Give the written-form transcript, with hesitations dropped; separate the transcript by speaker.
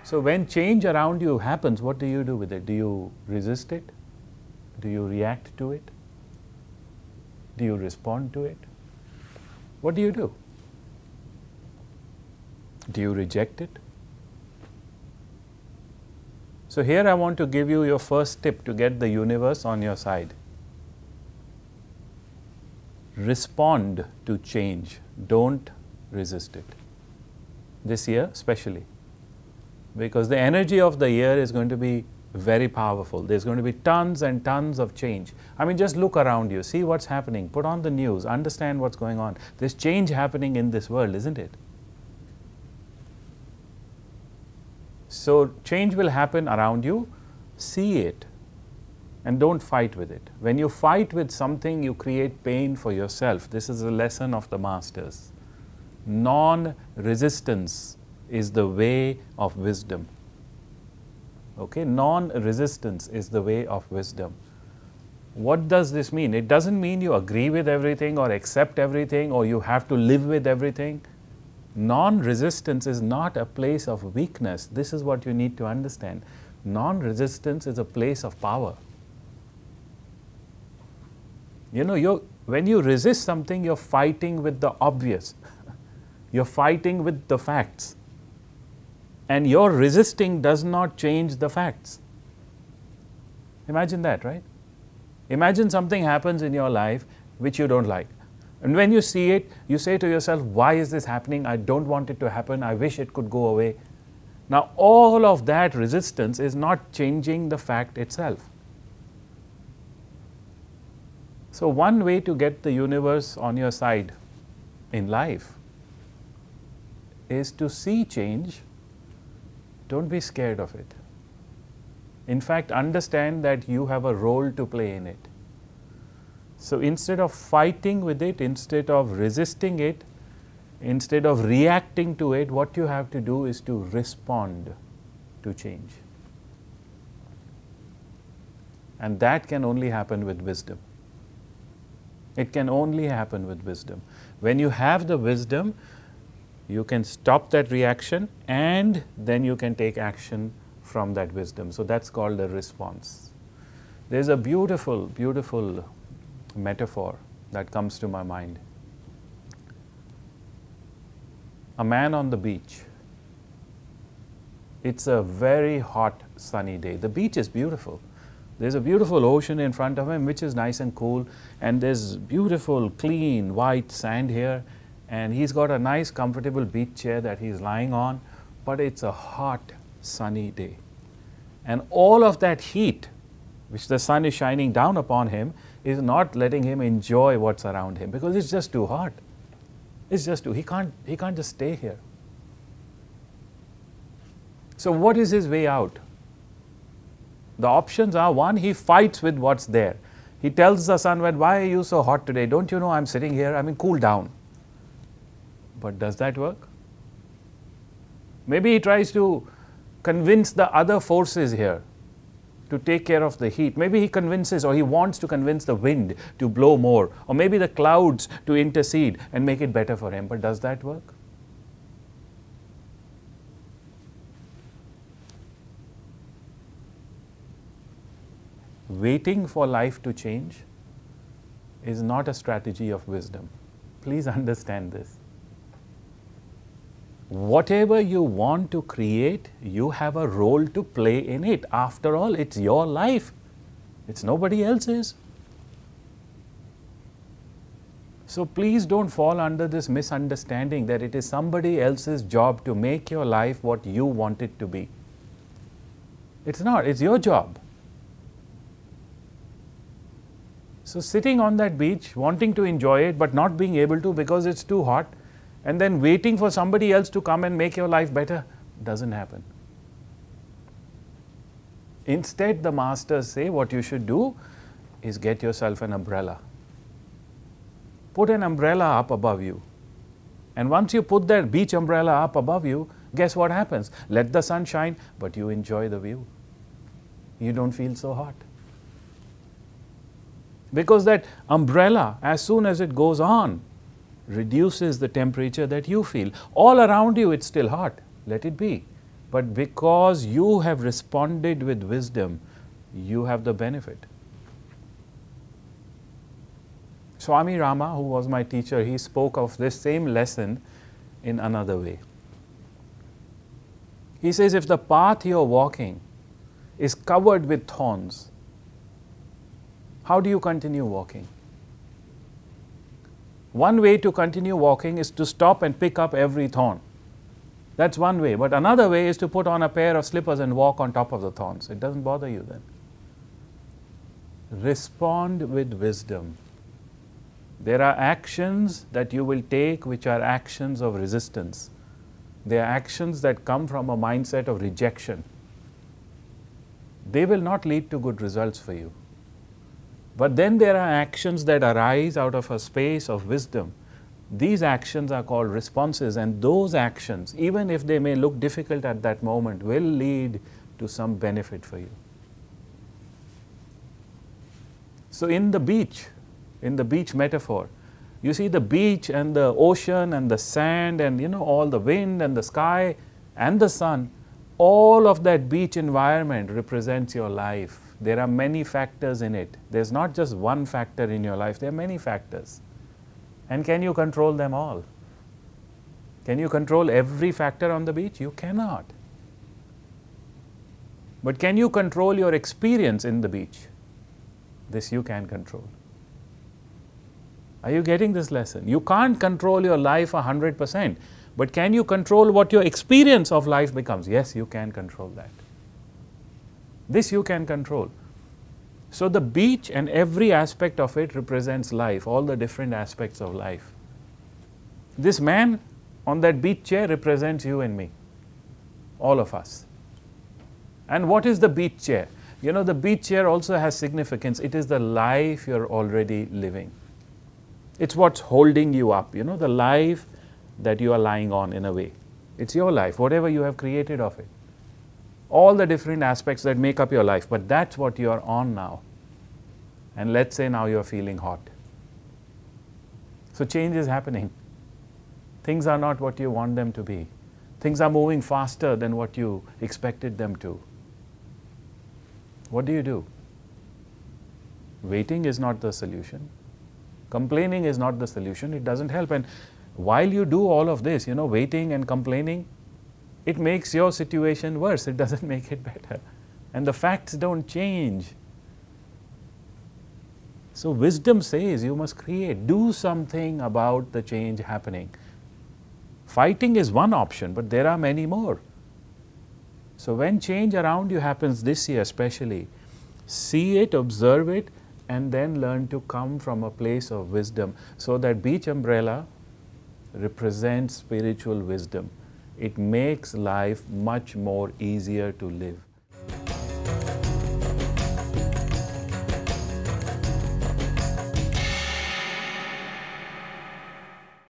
Speaker 1: So when change around you happens, what do you do with it? Do you resist it? Do you react to it? Do you respond to it? What do you do? Do you reject it? So here I want to give you your first tip to get the universe on your side. Respond to change. Don't resist it. This year especially. Because the energy of the year is going to be very powerful. There's going to be tons and tons of change. I mean, just look around you, see what's happening, put on the news, understand what's going on. There's change happening in this world, isn't it? So change will happen around you, see it, and don't fight with it. When you fight with something, you create pain for yourself. This is a lesson of the masters. Non-resistance is the way of wisdom. Okay, non-resistance is the way of wisdom. What does this mean? It doesn't mean you agree with everything or accept everything or you have to live with everything. Non-resistance is not a place of weakness. This is what you need to understand. Non-resistance is a place of power. You know, when you resist something, you're fighting with the obvious. You're fighting with the facts. And your resisting does not change the facts. Imagine that, right? Imagine something happens in your life which you don't like. And when you see it, you say to yourself, why is this happening? I don't want it to happen. I wish it could go away. Now, all of that resistance is not changing the fact itself. So, one way to get the universe on your side in life is to see change. Don't be scared of it. In fact, understand that you have a role to play in it. So instead of fighting with it, instead of resisting it, instead of reacting to it, what you have to do is to respond to change. And that can only happen with wisdom. It can only happen with wisdom. When you have the wisdom, you can stop that reaction and then you can take action from that wisdom. So that's called a response. There's a beautiful, beautiful metaphor that comes to my mind. A man on the beach. It's a very hot, sunny day. The beach is beautiful. There's a beautiful ocean in front of him which is nice and cool, and there's beautiful, clean, white sand here. And he's got a nice comfortable beach chair that he's lying on, but it's a hot sunny day. And all of that heat which the sun is shining down upon him is not letting him enjoy what's around him because it's just too hot. It's just too, he can't just stay here. So what is his way out? The options are, one, he fights with what's there. He tells the sun, well, why are you so hot today? Don't you know I'm sitting here? I mean, cool down. But does that work? Maybe he tries to convince the other forces here to take care of the heat. Maybe he convinces or he wants to convince the wind to blow more, or maybe the clouds to intercede and make it better for him. But does that work? Waiting for life to change is not a strategy of wisdom. Please understand this. Whatever you want to create, you have a role to play in it. After all, it's your life. It's nobody else's. So please don't fall under this misunderstanding that it is somebody else's job to make your life what you want it to be. It's not. It's your job. So sitting on that beach, wanting to enjoy it, but not being able to because it's too hot, and then waiting for somebody else to come and make your life better, doesn't happen. Instead, the masters say what you should do is get yourself an umbrella. Put an umbrella up above you. And once you put that beach umbrella up above you, guess what happens? Let the sun shine, but you enjoy the view. You don't feel so hot. Because that umbrella, as soon as it goes on, reduces the temperature that you feel. All around you, it's still hot. Let it be. But because you have responded with wisdom, you have the benefit. Swami Rama, who was my teacher, he spoke of this same lesson in another way. He says, if the path you are walking is covered with thorns, how do you continue walking? One way to continue walking is to stop and pick up every thorn. That's one way. But another way is to put on a pair of slippers and walk on top of the thorns. It doesn't bother you then. Respond with wisdom. There are actions that you will take which are actions of resistance. They are actions that come from a mindset of rejection. They will not lead to good results for you. But then there are actions that arise out of a space of wisdom. These actions are called responses, and those actions, even if they may look difficult at that moment, will lead to some benefit for you. So in the beach metaphor, you see the beach and the ocean and the sand and all the wind and the sky and the sun, all of that beach environment represents your life. There are many factors in it. There's not just one factor in your life, there are many factors. And can you control them all? Can you control every factor on the beach? You cannot. But can you control your experience in the beach? This you can control. Are you getting this lesson? You can't control your life 100%, but can you control what your experience of life becomes? Yes, you can control that. This you can control. So the beach and every aspect of it represents life, all the different aspects of life. This man on that beach chair represents you and me, all of us. And what is the beach chair? The beach chair also has significance. It is the life you're already living. It's what's holding you up, the life that you are lying on in a way. It's your life, whatever you have created of it. All the different aspects that make up your life, but that's what you are on now. And let's say now you're feeling hot. So change is happening. Things are not what you want them to be. Things are moving faster than what you expected them to. What do? Waiting is not the solution. Complaining is not the solution. It doesn't help. And while you do all of this, waiting and complaining, it makes your situation worse. It doesn't make it better. And the facts don't change. So wisdom says you must create, do something about the change happening. Fighting is one option, but there are many more. So when change around you happens this year especially, see it, observe it, and then learn to come from a place of wisdom. So that beach umbrella represents spiritual wisdom. It makes life much more easier to live.